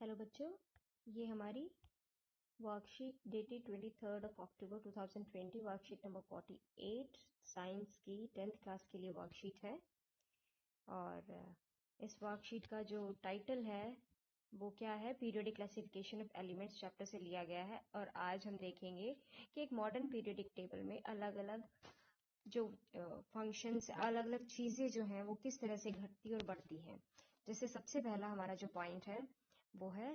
Hello बच्चों, ये हमारी वर्कशीट डेटेड 23 अक्टूबर 2020 वर्कशीट नंबर 48 साइंस की 10th क्लास के लिए वर्कशीट है। और इस वर्कशीट का जो टाइटल है वो क्या है, periodic classification of elements chapter से लिया गया है। और आज हम देखेंगे कि एक मॉडर्न पीरियोडिक टेबल में अलग अलग जो फंक्शंस, अलग अलग चीज़ें जो हैं वो किस तरह से घटती और बढ़ती हैं। जैसे सबसे पहला हमारा जो पॉइंट है वो है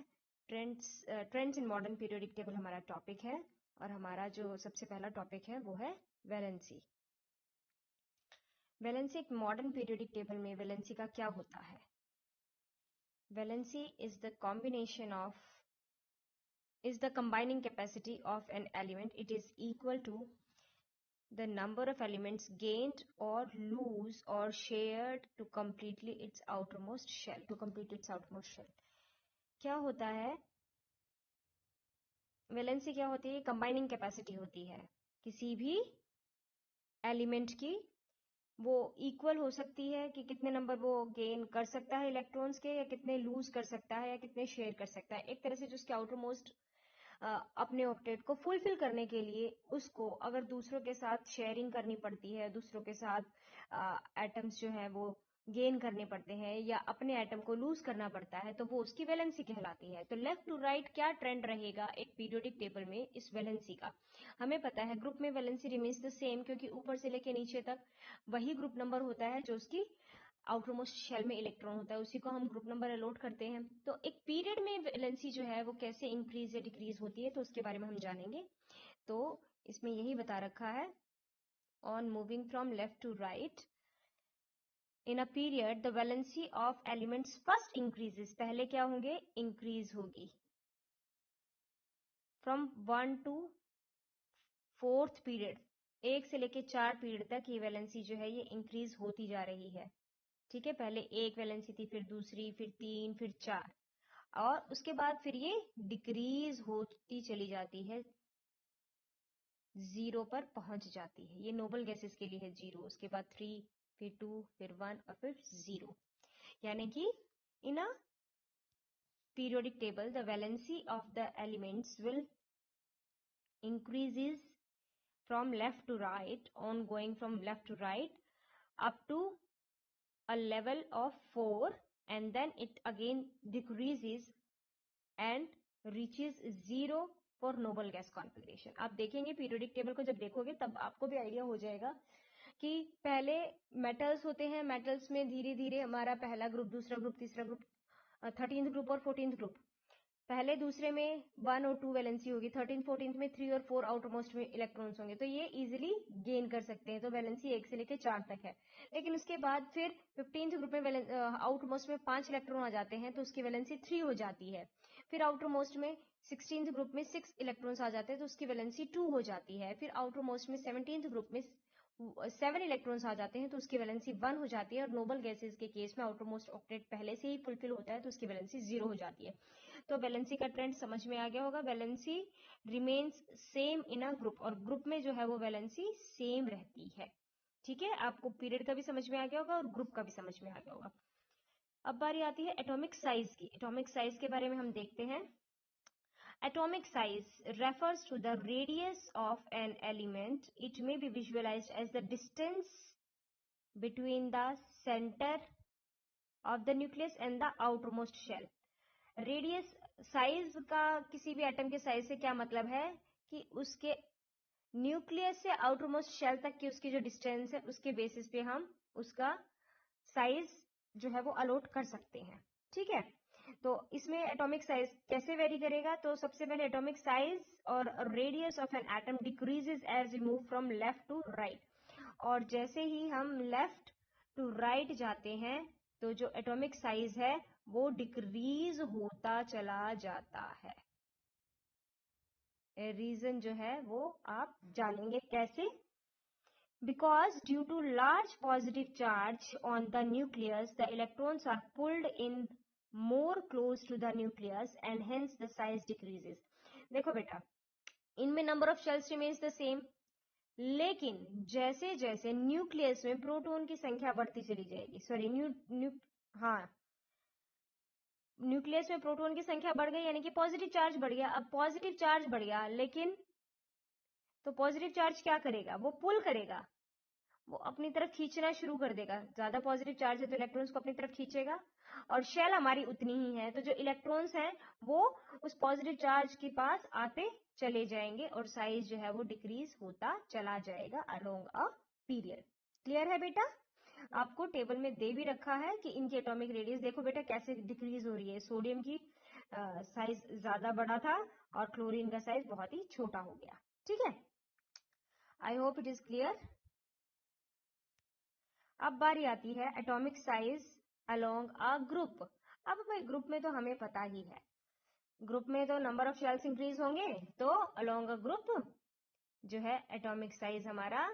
trends in modern periodic table हमारा टॉपिक है। और हमारा जो सबसे पहला टॉपिक है वो है वैलेंसी। वैलेंसी एक मॉडर्न पीरियोडिक टेबल में वैलेंसी का क्या होता है? Valency is the combining capacity of an element. It is equal to the number of elements gained or lose or shared to complete its outermost shell. क्या होता है? Valency क्या होती है? कंबाइनिंग कैपेसिटी होती है किसी भी एलिमेंट की। वो इक्वल हो सकती है कि कितने नंबर वो गेन कर सकता है इलेक्ट्रॉन्स के, या कितने लूज कर सकता है, या कितने शेयर कर सकता है। एक तरह से जो उसके आउटर मोस्ट अपने ऑक्टेट को फुलफिल करने के लिए उसको अगर दूसरों के साथ शेयरिंग करनी पड़ती है, दूसरों के साथ एटम्स जो है वो गेन करने पड़ते हैं, या अपने एटम को लूज करना पड़ता है, तो वो उसकी वैलेंसी कहलाती है। तो लेफ्ट टू राइट क्या ट्रेंड रहेगा एक पीरियोडिक टेबल में इस वैलेंसी का? हमें पता है ग्रुप में वैलेंसी रिमेन्स द सेम, क्योंकि ऊपर से लेके नीचे तक वही ग्रुप नंबर होता है जो उसकी आउटर मोस्ट शेल में इलेक्ट्रॉन होता है, उसी को हम ग्रुप नंबर अलॉट करते हैं। तो एक पीरियड में वैलेंसी जो है वो कैसे इंक्रीज या डिक्रीज होती है, तो उसके बारे में हम जानेंगे। तो इसमें यही बता रखा है, on moving from left to right in a period the valency of elements first increases. पहले क्या होंगे? इंक्रीज होगी। फ्रॉम 1 to 4th पीरियड, 1 से लेके 4 पीरियड तक ये वैलेंसी जो है ये इंक्रीज होती जा रही है। ठीक है, पहले एक वैलेंसी थी, फिर दूसरी, फिर 3, फिर 4, और उसके बाद फिर ये डिक्रीज होती चली जाती है, 0 पर पहुंच जाती है। ये नोबल गैसेस के लिए है 0, उसके बाद 3, फिर 2, फिर 1 और फिर 0। यानी कि इन अ periodic table the valency of the elements will increases from left to right, on going from left to right up to a level of 4, and then it again decreases and reaches 0 for noble gas configuration. आप देखेंगे periodic table को, जब देखोगे तब आपको भी idea हो जाएगा कि पहले मेटल्स होते हैं, मेटल्स में धीरे धीरे हमारा पहला ग्रुप, दूसरा ग्रुप, तीसरा ग्रुप, 13th ग्रुप और 14th ग्रुप। पहले दूसरे में 1 और 2 वैलेंसी होगी, 13th 14th में 3 और 4 आउटरमोस्ट में इलेक्ट्रॉन्स होंगे, तो ये इजीली गेन कर सकते हैं। तो वैलेंसी 1 से लेकर 4 तक है। लेकिन उसके बाद फिर 15th ग्रुप में आउटरमोस्ट में 5 इलेक्ट्रॉन आ जाते हैं, तो उसकी वैलेंसी 3 हो जाती है। फिर आउटरमोस्ट में 16th ग्रुप में 6 इलेक्ट्रॉन्स आ जाते हैं, तो उसकी वैलेंसी 2 हो जाती है। फिर आउटरमोस्ट में 17th ग्रुप में 7 इलेक्ट्रॉन्स आ जाते हैं, तो उसकी वैलेंसी 1 हो जाती है। और नोबल गैसेस के केस में आउटरमोस्ट ऑक्टेट पहले से ही फुलफिल होता है, तो उसकी वैलेंसी 0 हो जाती है। तो वैलेंसी का ट्रेंड समझ में आ गया होगा। Valency remains same in a group, और ग्रुप में जो है वो वैलेंसी सेम रहती है। ठीक है, आपको पीरियड का भी समझ में आ गया होगा और ग्रुप का भी समझ में आ गया होगा। अब बारी आती है एटॉमिक साइज की। एटॉमिक साइज के बारे में हम देखते हैं। Atomic size refers to the radius of an element. It may be visualized as the distance between the center of the nucleus and the outermost shell. Radius, size का किसी भी एटम के साइज से क्या मतलब है कि उसके न्यूक्लियस से आउटरमोस्ट शेल तक की उसकी जो डिस्टेंस है उसके बेसिस पे हम उसका साइज जो है वो अलॉट कर सकते हैं। ठीक है, तो इसमें एटॉमिक साइज कैसे वेरी करेगा? तो सबसे पहले एटॉमिक साइज और radius of an atom decreases as we move from left to right, और जैसे ही हम लेफ्ट टू राइट जाते हैं तो जो एटॉमिक साइज है वो डिक्रीज होता चला जाता है। रीजन जो है वो आप जानेंगे कैसे। Because due to large positive charge on the nucleus, the electrons are pulled in more close to the nucleus and hence the size decreases. देखो बेटा, इनमें number of shells remains the same, लेकिन जैसे जैसे न्यूक्लियस में proton की संख्या बढ़ती चली जाएगी, सॉरी हाँ, न्यूक्लियस में प्रोटॉन की संख्या बढ़ गई यानी कि पॉजिटिव चार्ज बढ़ गया। अब पॉजिटिव चार्ज बढ़ गया, लेकिन तो पॉजिटिव चार्ज क्या करेगा, वो पुल करेगा, वो अपनी तरफ खींचना शुरू कर देगा। ज्यादा पॉजिटिव चार्ज है तो इलेक्ट्रॉन्स को अपनी तरफ खींचेगा, और शेल हमारी उतनी ही है, तो जो इलेक्ट्रॉन्स हैं वो उस पॉजिटिव चार्ज के पास आते चले जाएंगे और साइज जो है वो डिक्रीज होता चला जाएगा अलोंग अ पीरियड। क्लियर है बेटा? आपको टेबल में दे भी रखा है कि इनकी एटॉमिक रेडियस देखो बेटा कैसे डिक्रीज हो रही है। सोडियम की साइज ज्यादा बड़ा था और क्लोरीन का साइज बहुत ही छोटा हो गया। ठीक है, I hope it is clear. अब बारी आती है atomic size along a group. अब भाई ग्रुप में तो हमें पता ही है, ग्रुप में तो नंबर ऑफ शेल्स इंक्रीज होंगे, तो अलोंग अ ग्रुप जो है एटॉमिक साइज हमारा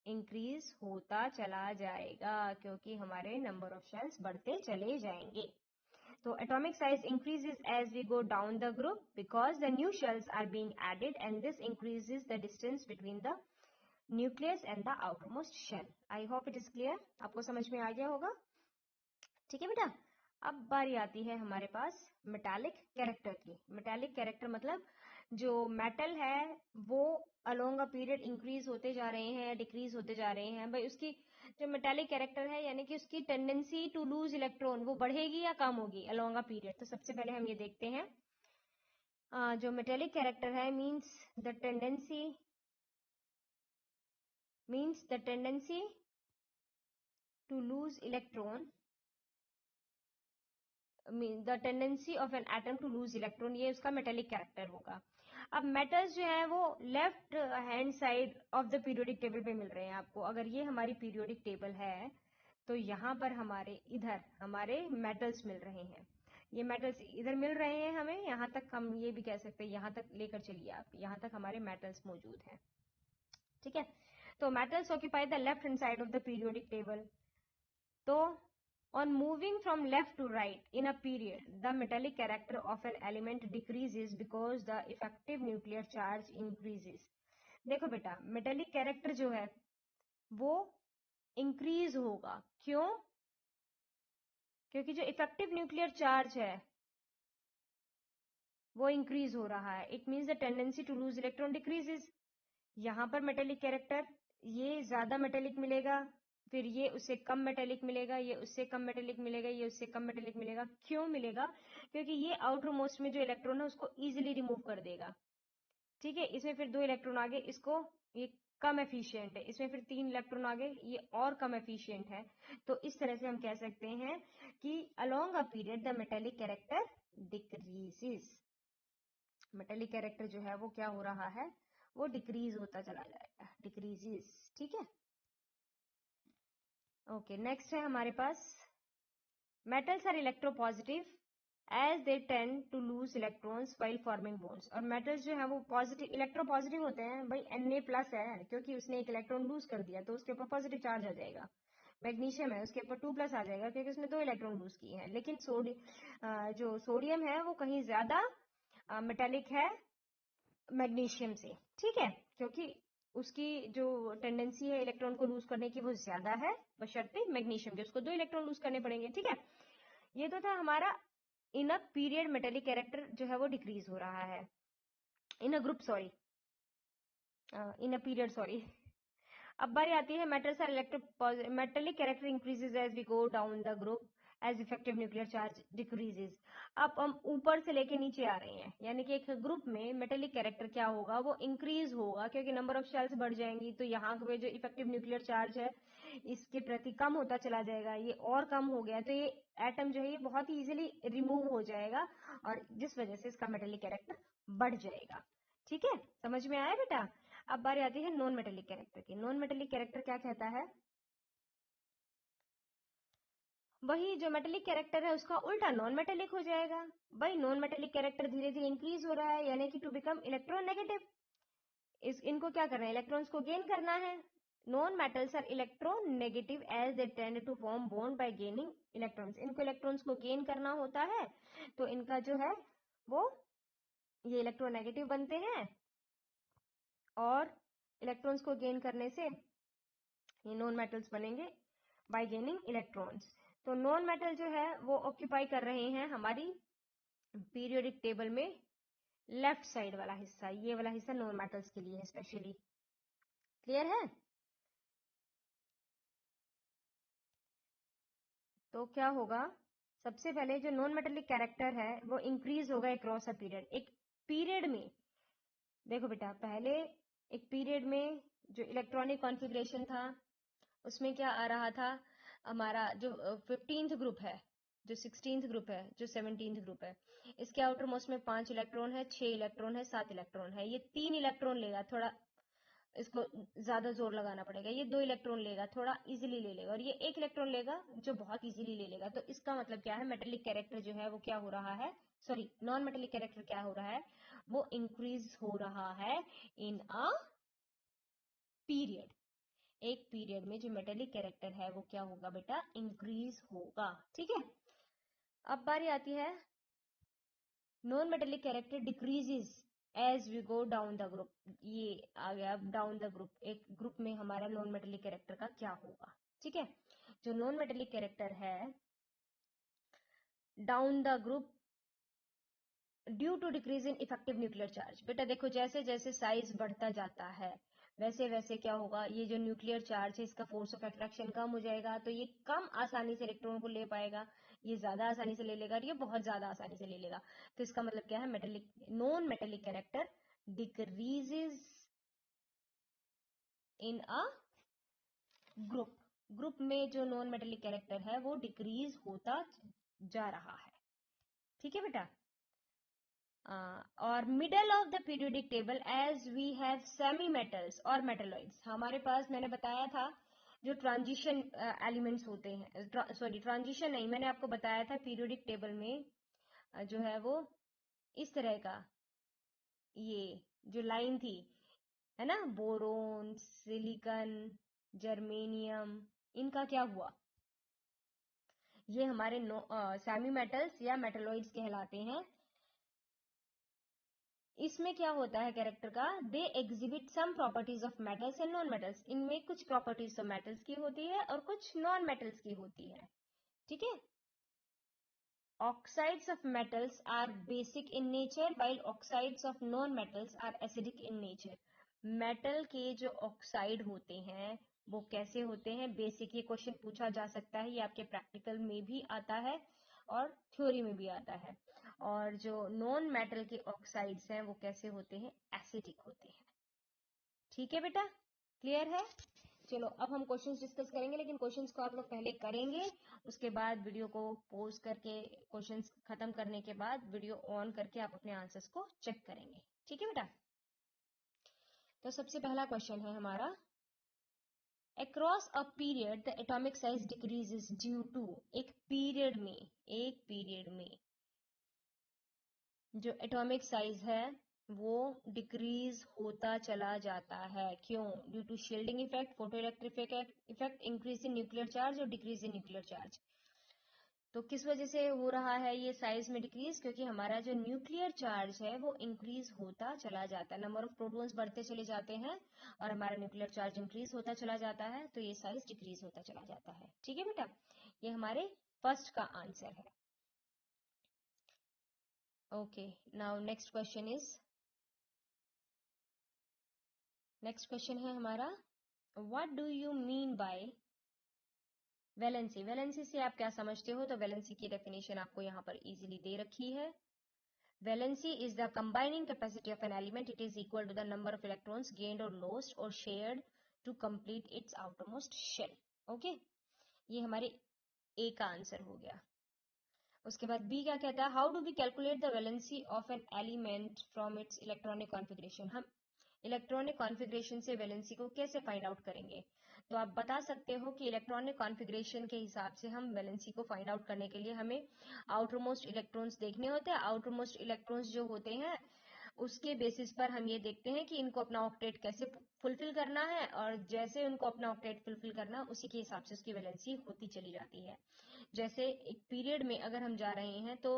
इंक्रीज होता चला जाएगा, क्योंकि हमारे नंबर ऑफ शेल्स बढ़ते चले जाएंगे। तो atomic size increases as we go down the group because the new shells are being added, and this increases the distance between the nucleus and the outermost shell. I hope it is clear. आपको समझ में आ गया होगा? ठीक है बेटा। अब बारी आती है हमारे पास मेटालिक कैरेक्टर की। मेटालिक कैरेक्टर मतलब जो मेटल है वो अलोंग अ पीरियड इंक्रीज होते जा रहे हैं, डिक्रीज होते जा रहे हैं। भाई उसकी जो मेटालिक कैरेक्टर है यानी कि उसकी टेंडेंसी टू लूज इलेक्ट्रॉन वो बढ़ेगी या कम होगी अलोंग अ पीरियड। तो सबसे पहले हम ये देखते हैं जो मेटालिक कैरेक्टर है means the tendency to lose electron, the tendency of an atom to lose electron, ये उसका मेटेलिक कैरेक्टर होगा। अब मेटल्स जो है वो left hand side of the periodic table पे मिल रहे हैं आपको। अगर ये हमारी पीरियोडिक टेबल है तो यहाँ पर हमारे मेटल्स मिल रहे हैं। ये मेटल्स इधर मिल रहे हैं हमें, यहाँ तक हम ये भी कह सकते हैं, यहाँ तक लेकर चलिए आप, यहाँ तक हमारे मेटल्स मौजूद हैं। ठीक है, तो metals occupy the left hand side of the periodic table. तो on moving from left to right in a period, the metallic character of an element decreases because the effective nuclear charge increases. देखो बेटा metallic character जो है वो increase होगा। क्यों? क्योंकि जो इफेक्टिव न्यूक्लियर चार्ज है वो इंक्रीज हो रहा है। It means the tendency to lose electron decreases. यहाँ पर मेटेलिक कैरेक्टर ये ज्यादा मेटेलिक मिलेगा, फिर ये उससे कम मेटेलिक मिलेगा, ये उससे कम मेटेलिक मिलेगा, ये उससे कम मेटेलिक मिलेगा। क्यों मिलेगा? क्योंकि ये आउटर मोस्ट में जो इलेक्ट्रॉन है उसको इजीली रिमूव कर देगा। ठीक है, इसमें फिर 2 इलेक्ट्रॉन आगे, इसको ये कम एफिशिएंट है, इसमें फिर 3 इलेक्ट्रॉन आगे, ये और कम एफिशिएंट है। तो इस तरह से हम कह सकते हैं कि along a period the metallic character decreases. Metallic character जो है वो क्या हो रहा है, वो डिक्रीज होता चला जाएगा, डिक्रीजेस। ठीक है, ओके। नेक्स्ट है हमारे पास metals are electropositive as they tend to lose electrons while forming bonds. और मेटल्स जो है वो पॉजिटिव इलेक्ट्रोपॉजिटिव होते हैं। भाई Na+ है, क्योंकि उसने एक इलेक्ट्रॉन लूज कर दिया तो उसके ऊपर पॉजिटिव चार्ज आ जाएगा। मैग्नीशियम है, उसके ऊपर 2+ आ जाएगा क्योंकि उसने 2 इलेक्ट्रॉन लूज किए हैं। लेकिन जो सोडियम है वो कहीं ज्यादा मेटेलिक है मैग्नीशियम से। ठीक है, क्योंकि उसकी जो टेंडेंसी है इलेक्ट्रॉन को लूज करने की वो ज्यादा है, बशर्ते मैग्नीशियम के उसको 2 इलेक्ट्रॉन लूज करने पड़ेंगे। ठीक है, ये तो था हमारा in a period metallic character जो है वो डिक्रीज हो रहा है। In a group sorry, in a period sorry. अब बारी आती है metals are metallic character increases as we go down the group as effective nuclear charge decreases. अब हम ऊपर से लेके नीचे आ रहे हैं, यानी कि एक ग्रुप में मेटेलिक कैरेक्टर क्या होगा, वो इंक्रीज होगा क्योंकि नंबर ऑफ शेल्स बढ़ जाएंगी। तो यहाँ पे जो इफेक्टिव न्यूक्लियर चार्ज है इसके प्रति कम होता चला जाएगा, ये और कम हो गया तो ये एटम जो है ये बहुत ही इजीली रिमूव हो जाएगा और जिस वजह से इसका मेटेलिक कैरेक्टर बढ़ जाएगा। ठीक है, समझ में आया बेटा? अब बारी आती है नॉन मेटेलिक कैरेक्टर की। नॉन मेटेलिक कैरेक्टर क्या कहता है, वही जो मेटेलिक कैरेक्टर है उसका उल्टा नॉन मेटेलिक हो जाएगा। भाई नॉन मेटेलिक कैरेक्टर धीरे धीरे इंक्रीज हो रहा है यानी कि टू बिकम इलेक्ट्रॉन नेगेटिव। इनको क्या करना है, इलेक्ट्रॉन्स को गेन करना है। Non metals are electron negative as they tend to form bond by gaining electrons. इनको इलेक्ट्रॉन्स को गेन करना होता है तो इनका जो है वो ये इलेक्ट्रॉन नेगेटिव बनते हैं, और इलेक्ट्रॉन्स को गेन करने से ये नॉन मेटल्स बनेंगे बाय गेनिंग इलेक्ट्रॉन्स। तो नॉन मेटल जो है वो ऑक्यूपाई कर रहे हैं हमारी पीरियोडिक टेबल में लेफ्ट साइड वाला हिस्सा, ये वाला हिस्सा नॉन मेटल्स के लिए है स्पेशली। क्लियर है? तो क्या होगा, सबसे पहले जो नॉन मेटेलिक कैरेक्टर है वो इंक्रीज होगा अक्रॉस अ पीरियड। एक पीरियड में देखो बेटा, पहले एक पीरियड में जो इलेक्ट्रॉनिक कॉन्फ़िगरेशन था उसमें क्या आ रहा था, हमारा जो 15th ग्रुप है, जो 16th ग्रुप है, जो 17th ग्रुप है, इसके आउटर मोस्ट में 5 इलेक्ट्रॉन है, 6 इलेक्ट्रॉन है, 7 इलेक्ट्रॉन है। ये 3 इलेक्ट्रॉन लेगा, थोड़ा इसको ज्यादा जोर लगाना पड़ेगा। ये 2 इलेक्ट्रॉन लेगा, थोड़ा इजीली ले लेगा, और ये 1 इलेक्ट्रॉन लेगा जो बहुत इजीली ले लेगा। तो इसका मतलब क्या है, मेटेलिक कैरेक्टर जो है वो क्या हो रहा है, सॉरी नॉन मेटेलिक कैरेक्टर क्या हो रहा है, वो इंक्रीज हो रहा है इन अ पीरियड। एक पीरियड में जो मेटेलिक कैरेक्टर है वो क्या होगा बेटा, इंक्रीज होगा। ठीक है, अब बारी आती है non metallic character decreases as we go down the group. ये आ गया डाउन द ग्रुप, एक ग्रुप में हमारा नॉन मेटेलिक कैरेक्टर का क्या होगा। ठीक है, जो नॉन मेटेलिक कैरेक्टर है down the group due to decrease in effective nuclear charge. बेटा देखो, जैसे जैसे साइज बढ़ता जाता है वैसे वैसे क्या होगा, ये जो न्यूक्लियर चार्ज है इसका फोर्स ऑफ अट्रैक्शन कम हो जाएगा, तो ये कम आसानी से इलेक्ट्रॉन को ले पाएगा, ये ज्यादा आसानी से ले लेगा, और ये बहुत ज्यादा आसानी से ले लेगा। तो इसका मतलब क्या है, metallic non metallic character decreases in a group. Group में जो नॉन मेटेलिक कैरेक्टर है वो डिक्रीज होता जा रहा है। ठीक है बेटा, और middle of the periodic table as we have semi metals और मेटेलॉइड्स। हमारे पास मैंने बताया था जो ट्रांजिशन एलिमेंट्स होते हैं, सॉरी ट्रांजिशन नहीं, मैंने आपको बताया था पीरियोडिक टेबल में जो है वो इस तरह का, ये जो लाइन थी है ना, बोरोन, सिलिकॉन, जर्मेनियम, इनका क्या हुआ, ये हमारे सेमी मेटल्स या मेटेलॉइड्स कहलाते हैं। इसमें क्या होता है कैरेक्टर का, they exhibit some properties of metals and non metals. इनमें कुछ प्रॉपर्टीज तो मेटल्स की होती है और कुछ नॉन मेटल्स की होती है। ठीक है, oxides of metals are basic in nature while oxides of non metals are acidic in nature। Metal के जो ऑक्साइड होते हैं वो कैसे होते हैं, बेसिक। ये क्वेश्चन पूछा जा सकता है, ये आपके प्रैक्टिकल में भी आता है और थ्योरी में भी आता है। और जो नॉन मेटल के ऑक्साइड्स हैं वो कैसे होते हैं, एसिडिक होते हैं। ठीक है बेटा, क्लियर है? चलो अब हम क्वेश्चंस डिस्कस करेंगे, लेकिन क्वेश्चंस को आप लोग पहले करेंगे, उसके बाद वीडियो को पॉज करके क्वेश्चंस खत्म करने के बाद वीडियो ऑन करके आप अपने आंसर्स को चेक करेंगे। ठीक है बेटा, तो सबसे पहला क्वेश्चन है हमारा, across a period the atomic size decreases due to. एक पीरियड में जो एटॉमिक साइज है वो डिक्रीज होता चला जाता है। क्यों? Due to shielding effect, photo electric effect, increase in nuclear charge और डिक्रीज इन न्यूक्लियर चार्ज। तो किस वजह से हो रहा है ये साइज में डिक्रीज, क्योंकि हमारा जो न्यूक्लियर चार्ज है वो इंक्रीज होता चला जाता है, नंबर ऑफ प्रोटॉन्स बढ़ते चले जाते हैं और हमारा न्यूक्लियर चार्ज इंक्रीज होता चला जाता है, तो ये साइज डिक्रीज होता चला जाता है। ठीक है बेटा, ये हमारे फर्स्ट का आंसर है। ओके, नाउ नेक्स्ट क्वेश्चन है हमारा, what do you mean bye valency. Valency से आप क्या समझते हो, तो वैलेंसी की डेफिनेशन आपको यहाँ पर इजीली दे रखी है। Valency is the combining capacity of an element, it is equal to the number of electrons gained और लॉस्ट और shared to complete its outermost shell. Okay, ये हमारे ए का आंसर हो गया। उसके बाद बी क्या कहता है, how do we calculate the valency of an element from its electronic configuration. हम इलेक्ट्रॉनिक कॉन्फ़िगरेशन से वैलेंसी को कैसे फाइंड आउट करेंगे। तो आप बता सकते हो कि इलेक्ट्रॉनिक कॉन्फ़िगरेशन के हिसाब से हम वैलेंसी को फाइंड आउट करने के लिए हमें आउटर मोस्ट इलेक्ट्रॉन्स देखने होते हैं। आउटर मोस्ट इलेक्ट्रॉन्स जो होते हैं उसके बेसिस पर हम ये देखते हैं कि इनको अपना ऑक्टेट कैसे फुलफिल करना है, और जैसे उनको अपना ऑक्टेट फुलफिल करना उसी के हिसाब से उसकी वैलेंसी होती चली जाती है। जैसे एक पीरियड में अगर हम जा रहे हैं तो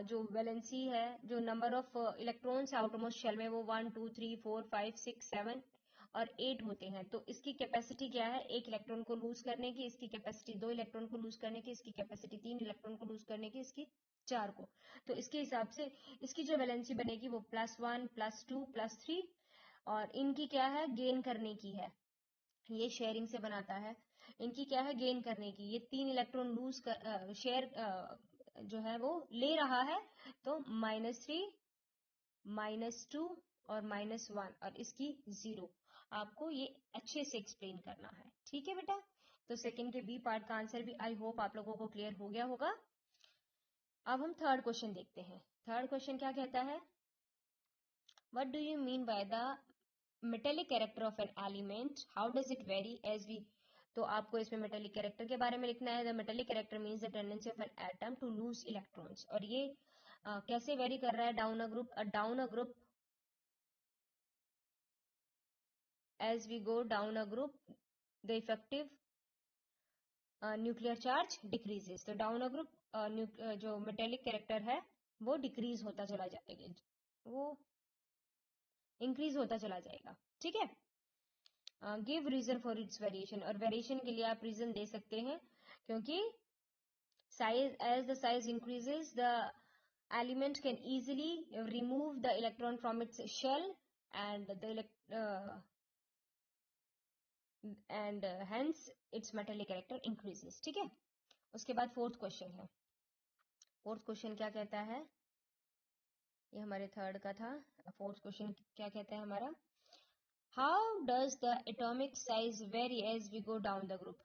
जो वैलेंसी है, जो number of electrons outermost shell में वो 1 2 3 4 5 6 7 और 8 होते हैं। तो इसकी कैपेसिटी क्या है, एक इलेक्ट्रॉन को लूज करने की, इसकी कैपेसिटी 2 इलेक्ट्रॉन को लूज करने की, इसकी कैपेसिटी 3 इलेक्ट्रॉन को लूज करने की, इसकी 4 को। तो इसके हिसाब से इसकी जो वैलेंसी बनेगी वो +1 +2 +3, और इनकी क्या है, गेन करने की है। ये शेयरिंग से बनाता है, इनकी क्या है, गेन करने की। ये 3 इलेक्ट्रॉन लूज कर शेयर जो है वो ले रहा है, तो -3 -2 और -1 और इसकी 0। आपको ये अच्छे से एक्सप्लेन करना है, ठीक है बेटा। तो सेकंड के बी पार्ट का आंसर भी आई होप आप लोगों को क्लियर हो गया होगा। अब हम थर्ड क्वेश्चन देखते हैं। थर्ड क्वेश्चन क्या कहता है, what do you mean by the metallic character of an element, how does it vary as we. तो आपको इसमें मेटेलिक कैरेक्टर के बारे में लिखना है। The metallic character means the tendency of an atom to lose electrons, और ये कैसे वेरी कर रहा है, down a group as we go down a group the effective nuclear charge decreases। तो डाउन अ ग्रुप जो मेटेलिक कैरेक्टर है वो डिक्रीज होता चला जाएगा, वो इंक्रीज होता चला जाएगा, ठीक है। Give reason for its variation, और वेरिएशन के लिए आप रीजन दे सकते हैं, क्योंकि size as the size increases the element can easily remove the electron from its shell and hence its metallic character increases, ठीक है। उसके बाद फोर्थ क्वेश्चन है। फोर्थ क्वेश्चन क्या कहता है, ये हमारे थर्ड का था। फोर्थ क्वेश्चन क्या कहता है हमारा, how does the atomic size vary as we go down the group.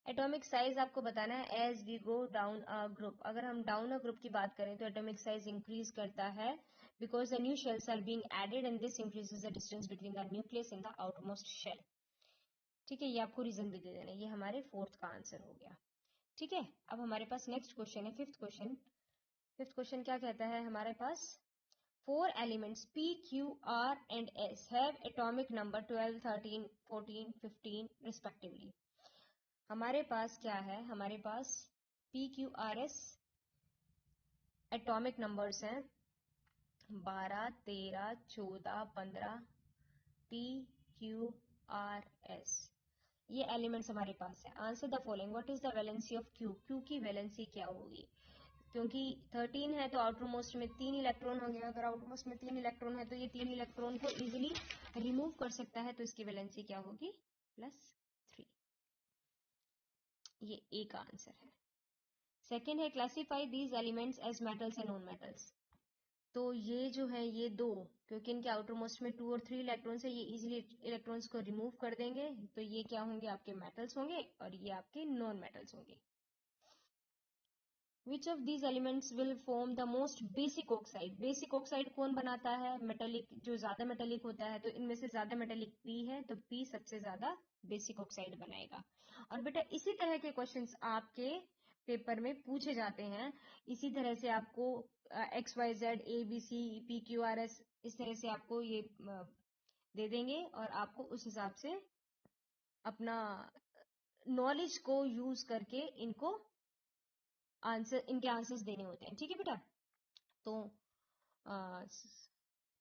Atomic size आपको बताना है as we go down a group. अगर हम डाउन अ ग्रुप की बात करें तो एटॉमिक साइज इंक्रीज करता है because the new shells are being added and this increases the distance between the nucleus and the outmost shell, ठीक है। ये आपको रीजन भी दे देना। ये हमारे फोर्थ का आंसर हो गया, ठीक है। अब हमारे पास नेक्स्ट क्वेश्चन है, फिफ्थ क्वेश्चन। फिफ्थ क्वेश्चन क्या कहता है हमारे पास, 4 elements P, Q, R and S have atomic number 12, 13, 14, 15 respectively। हमारे पास क्या है, हमारे पास P, Q, R, S atomic numbers हैं 12, 13, 14, 15 P, Q, R, S, ये एलिमेंट्स हमारे पास है। Answer the following, what is the valency of Q, Q की valency क्या होगी। क्योंकि 13 है तो आउटर मोस्ट में 3 इलेक्ट्रॉन होंगे, अगर आउटर मोस्ट में 3 इलेक्ट्रॉन है तो ये 3 इलेक्ट्रॉन को इजीली रिमूव कर सकता है, तो इसकी वैलेंसी क्या होगी, +3। ये ए का आंसर है। सेकेंड है, classify these elements as metals and non metals. तो ये जो है ये दो, क्योंकि इनके आउटर मोस्ट में 2 और 3 इलेक्ट्रॉन्स है, ये इजीली इलेक्ट्रॉन्स को रिमूव कर देंगे, तो ये क्या होंगे, आपके मेटल्स होंगे और ये आपके नॉन मेटल्स होंगे। Which of these elements will form the most basic oxide? Basic oxide कौन बनाता है, मेटेलिक, जो ज्यादा मेटेलिक होता है। तो इनमें से ज्यादा मेटेलिक P है, तो P सबसे ज्यादा बेसिक ऑक्साइड बनाएगा। और बेटा इसी तरह के क्वेश्चंस आपके पेपर में पूछे जाते हैं। इसी तरह से आपको XYZ ABC PQRS इस तरह से आपको ये दे देंगे, और आपको उस हिसाब से अपना नॉलेज को यूज करके इनको इनके आंसर्स देने होते हैं, ठीक है बेटा। तो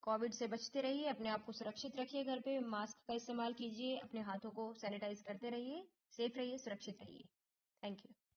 कोविड से बचते रहिए, अपने आप को सुरक्षित रखिए, घर पे मास्क का इस्तेमाल कीजिए, अपने हाथों को सैनिटाइज करते रहिए, सेफ रहिए, सुरक्षित रहिए। Thank you.